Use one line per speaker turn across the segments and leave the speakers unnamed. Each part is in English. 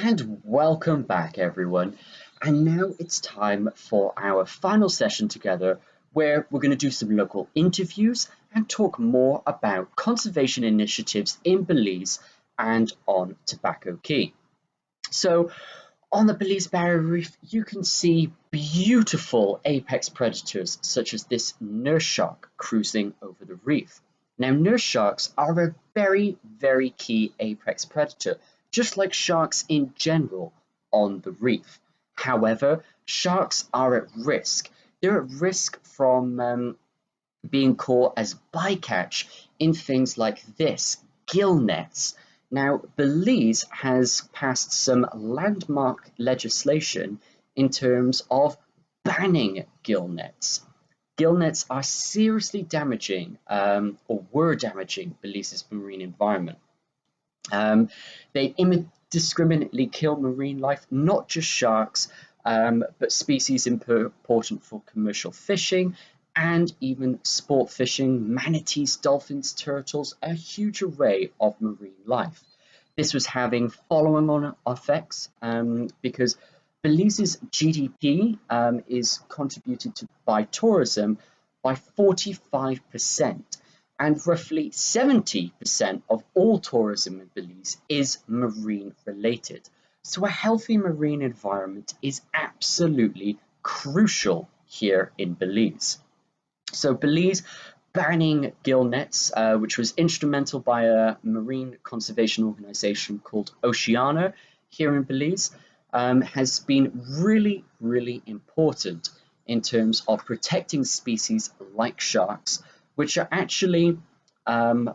And welcome back, everyone. And now it's time for our final session together, where we're going to do some local interviews and talk more about conservation initiatives in Belize and on Tobacco Key. So, on the Belize Barrier Reef, you can see beautiful apex predators such as this nurse shark cruising over the reef. Now, nurse sharks are a very key apex predator, just like sharks in general on the reef. However, sharks are at risk. They're at risk from being caught as bycatch in things like this, gill nets. Now, Belize has passed some landmark legislation in terms of banning gill nets. Gill nets are seriously damaging, or were damaging, Belize's marine environment. They indiscriminately kill marine life, not just sharks, but species important for commercial fishing and even sport fishing, manatees, dolphins, turtles, a huge array of marine life. This was having following on effects because Belize's GDP is contributed to by tourism by 45%, and roughly 70% of all tourism in Belize is marine related. So a healthy marine environment is absolutely crucial here in Belize. So Belize banning gill nets, which was instrumental by a marine conservation organization called Oceana here in Belize, has been really important in terms of protecting species like sharks, which are actually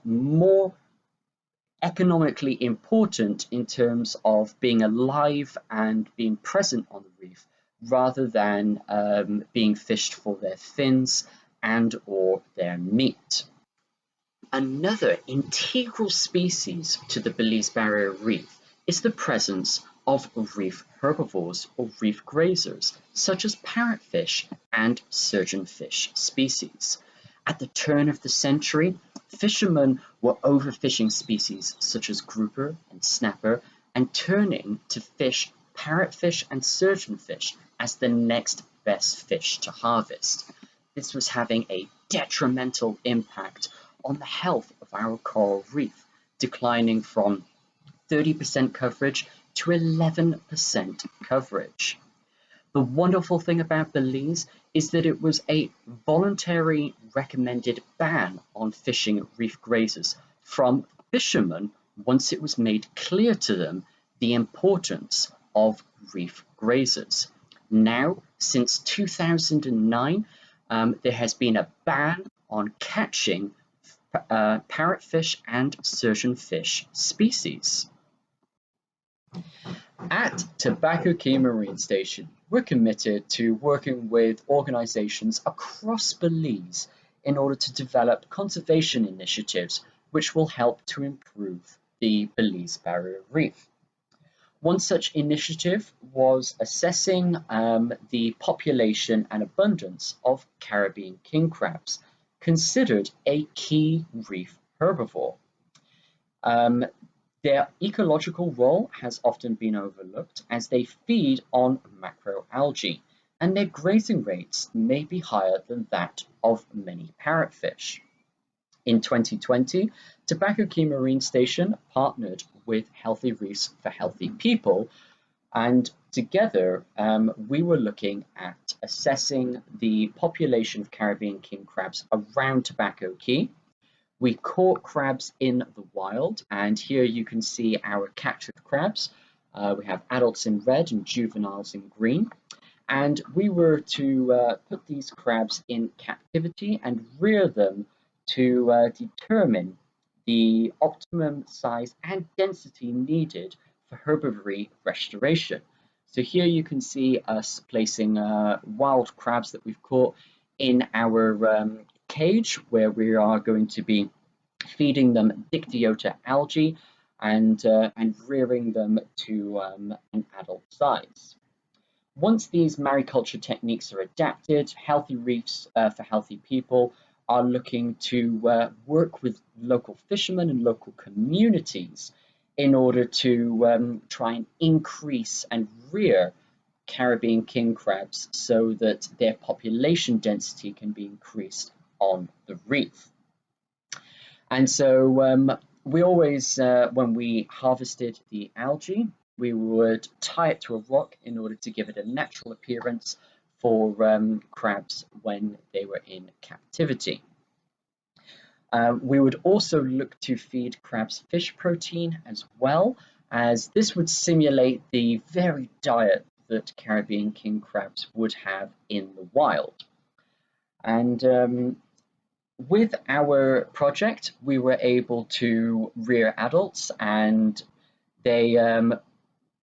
more economically important in terms of being alive and being present on the reef, rather than being fished for their fins and or their meat. Another integral species to the Belize Barrier Reef is the presence of reef herbivores or reef grazers, such as parrotfish and surgeonfish species. At the turn of the century, fishermen were overfishing species such as grouper and snapper and turning to fish parrotfish and surgeonfish as the next best fish to harvest. This was having a detrimental impact on the health of our coral reef, declining from 30% coverage to 11% coverage. The wonderful thing about Belize is that it was a voluntary recommended ban on fishing reef grazers from fishermen once it was made clear to them the importance of reef grazers. Now, since 2009, there has been a ban on catching parrotfish and surgeonfish species. At Tobacco Key Marine Station, we're committed to working with organisations across Belize in order to develop conservation initiatives which will help to improve the Belize Barrier Reef. One such initiative was assessing the population and abundance of Caribbean king crabs, considered a key reef herbivore. Their ecological role has often been overlooked as they feed on macroalgae, and their grazing rates may be higher than that of many parrotfish. In 2020, Tobacco Key Marine Station partnered with Healthy Reefs for Healthy People, and together we were looking at assessing the population of Caribbean king crabs around Tobacco Key. We caught crabs in the wild, and here you can see our captured crabs. We have adults in red and juveniles in green. And we were to put these crabs in captivity and rear them to determine the optimum size and density needed for herbivory restoration. So here you can see us placing wild crabs that we've caught in our cage, where we are going to be feeding them Dictyota algae and rearing them to an adult size. Once these mariculture techniques are adapted, Healthy Reefs for Healthy People are looking to work with local fishermen and local communities in order to try and increase and rear Caribbean king crabs so that their population density can be increased on the reef. And so we always, when we harvested the algae, we would tie it to a rock in order to give it a natural appearance for crabs when they were in captivity. We would also look to feed crabs fish protein as well, as this would simulate the very diet that Caribbean king crabs would have in the wild. And with our project, we were able to rear adults, and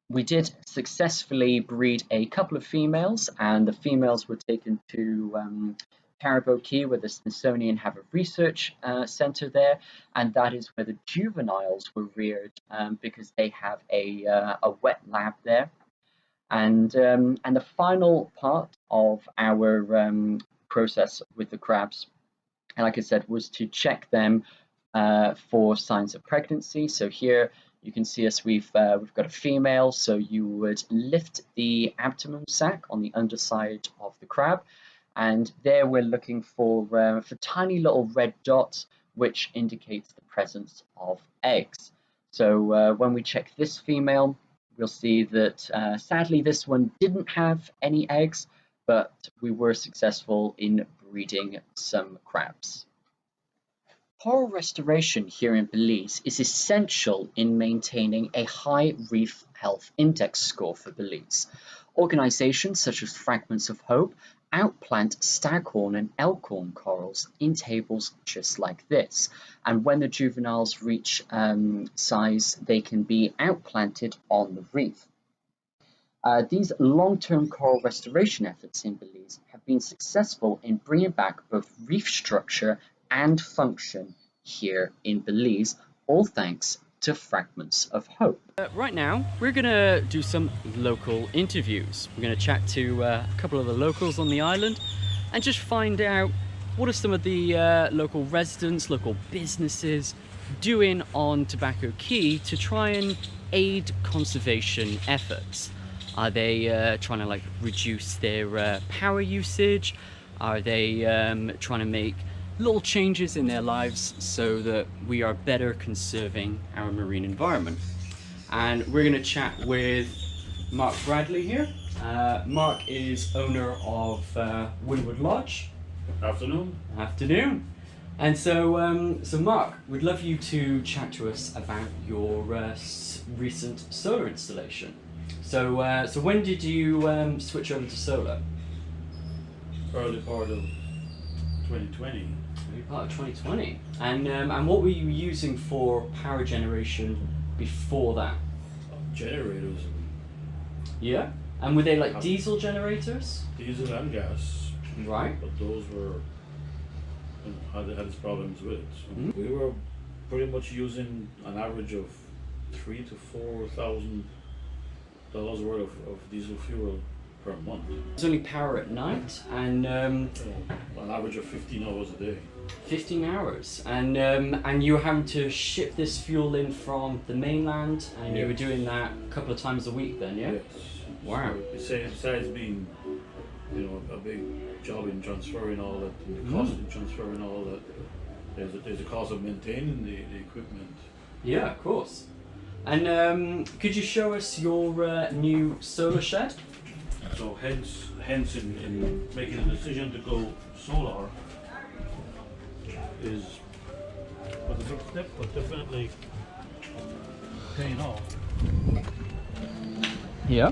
we did successfully breed a couple of females, and the females were taken to Caribou Key, where the Smithsonian have a research center there, and that is where the juveniles were reared because they have a wet lab there. And the final part of our process with the crabs, and like I said, was to check them for signs of pregnancy. So here you can see us, we've got a female, so you would lift the abdomen sac on the underside of the crab, and there we're looking for tiny little red dots, which indicates the presence of eggs. So when we check this female, we'll see that sadly this one didn't have any eggs, but we were successful in breeding some crabs. Coral restoration here in Belize is essential in maintaining a high reef health index score for Belize. Organisations such as Fragments of Hope outplant staghorn and elkhorn corals in tables just like this, and when the juveniles reach size, they can be outplanted on the reef. These long-term coral restoration efforts in Belize have been successful in bringing back both reef structure and function here in Belize, all thanks to Fragments of Hope. Right now, we're going to do some local interviews. We're going to chat to a couple of the locals on the island and just find out what are some of the local residents, local businesses doing on Tobacco Key to try and aid conservation efforts. Are they trying to reduce their power usage? Are they trying to make little changes in their lives so that we are better conserving our marine environment? And we're going to chat with Mark Bradley here. Mark is owner of Windward Lodge.
Afternoon.
Afternoon. And so, Mark, we'd love you to chat to us about your recent solar installation. So when did you switch over to solar?
Early part of 2020.
Early part of 2020. And what were you using for power generation before that?
Generators.
Yeah. And were they like diesel generators?
Diesel and gas.
Right.
But those were had its problems with it. So we were pretty much using an average of $3,000 to $4,000 worth of diesel fuel per month.
There's only power at night, and
an average of 15 hours a day.
15 hours, and you were having to ship this fuel in from the mainland, and
Yes.
you were doing that a couple of times a week then, yeah?
Yes.
Wow.
So besides being, a big job in transferring all that, and the cost in transferring all that, there's a cost of maintaining the equipment.
Yeah, of course. And could you show us your new solar shed?
So hence in making the decision to go solar is a big step, but definitely paying off
Yeah.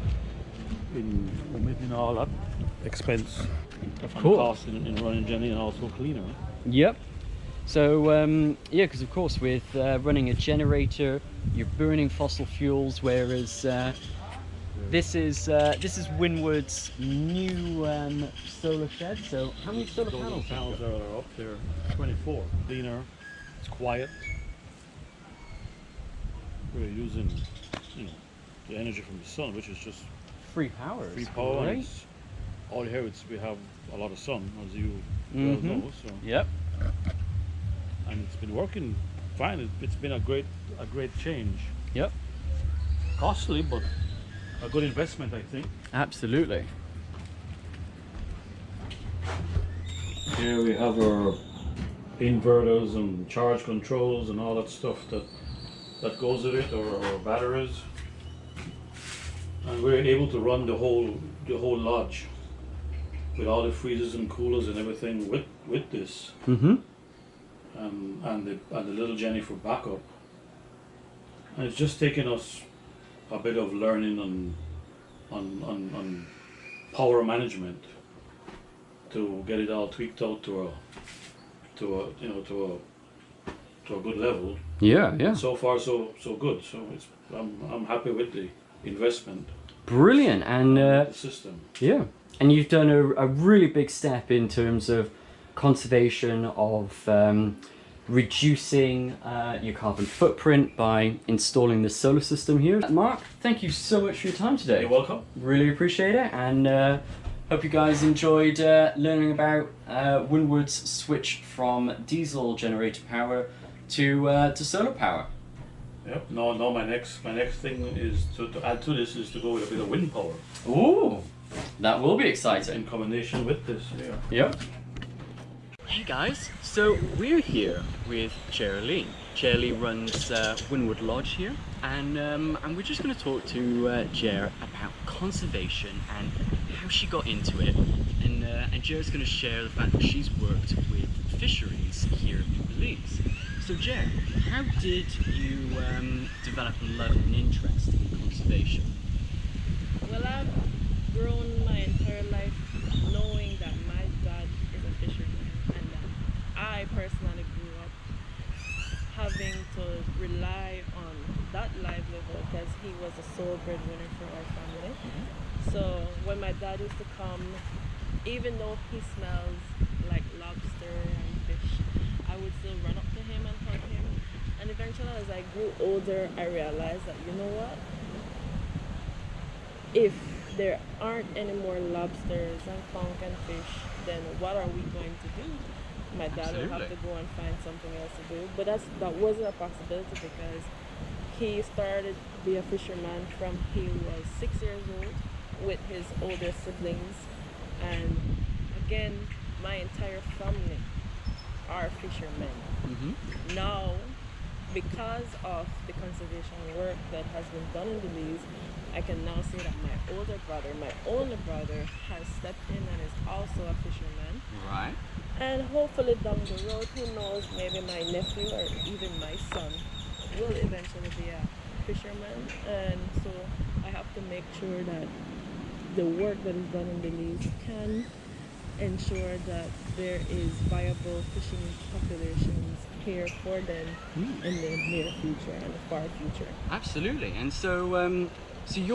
in omitting all that expense
Of
and
course.
cost in running Jenny, and also cleaner.
Yep. So yeah, because of course with running a generator, you're burning fossil fuels, whereas this is Windward's new solar shed. So how many solar
Those
panels?
panels are up there, 24. Cleaner, it's quiet. We're using, the energy from the sun, which is just
Free power.
free
is
power. And
great.
it's, all here we have a lot of sun, as you well know. So,
Yep.
and it's been working fine. It's been a great change.
Yep.
costly, but a good investment, I think.
Absolutely.
Here we have our inverters and charge controls and all that stuff that goes with it, or batteries, and we're able to run the whole lodge with all the freezers and coolers and everything with this,
Mm-hmm.
and the little Jenny for backup. And it's just taken us a bit of learning on power management to get it all tweaked out to a good level.
Yeah, yeah.
So far, so good. So I'm happy with the investment,
Brilliant. And
the system.
yeah. And you've done a really big step in terms of conservation of reducing your carbon footprint by installing the solar system here. Mark, thank you so much for your time today.
You're welcome.
Really appreciate it, and hope you guys enjoyed learning about Windward's switch from diesel generator power to solar power.
Yep. No. My next thing is to add to this is to go with a bit of wind power
Ooh, that will be exciting.
in combination with this. Yeah.
Yep. Hey guys, so we're here with Geraldine. Geraldine runs Windward Lodge here, and we're just going to talk to Ger about conservation and how she got into it. And Ger's going to share the fact that she's worked with fisheries here in Belize. So Ger, how did you develop a love and interest in conservation?
Well, I've grown my entire life knowing that my dad is a fisherman, and that I personally grew up having to rely on that livelihood because he was a sole breadwinner for our family. So when my dad used to come, even though he smells like lobster and fish, I would still run up to him and hug him. And eventually, as I grew older, I realized that, you know what? If there aren't any more lobsters and conch and fish, then what are we going to do? My dad will have to go and find something else to do. But that wasn't a possibility because he started to be a fisherman from he was 6 years old with his older siblings. And again, my entire family are fishermen.
Mm-hmm.
Now, because of the conservation work that has been done in Belize, I can now say that my older brother, my only brother, has stepped in and is also a fisherman.
Right.
And hopefully down the road, who knows, maybe my nephew or even my son will eventually be a fisherman. And so I have to make sure that the work that is done in Belize can ensure that there is viable fishing populations here for them in the near future and the far future.
Absolutely. And so, so you're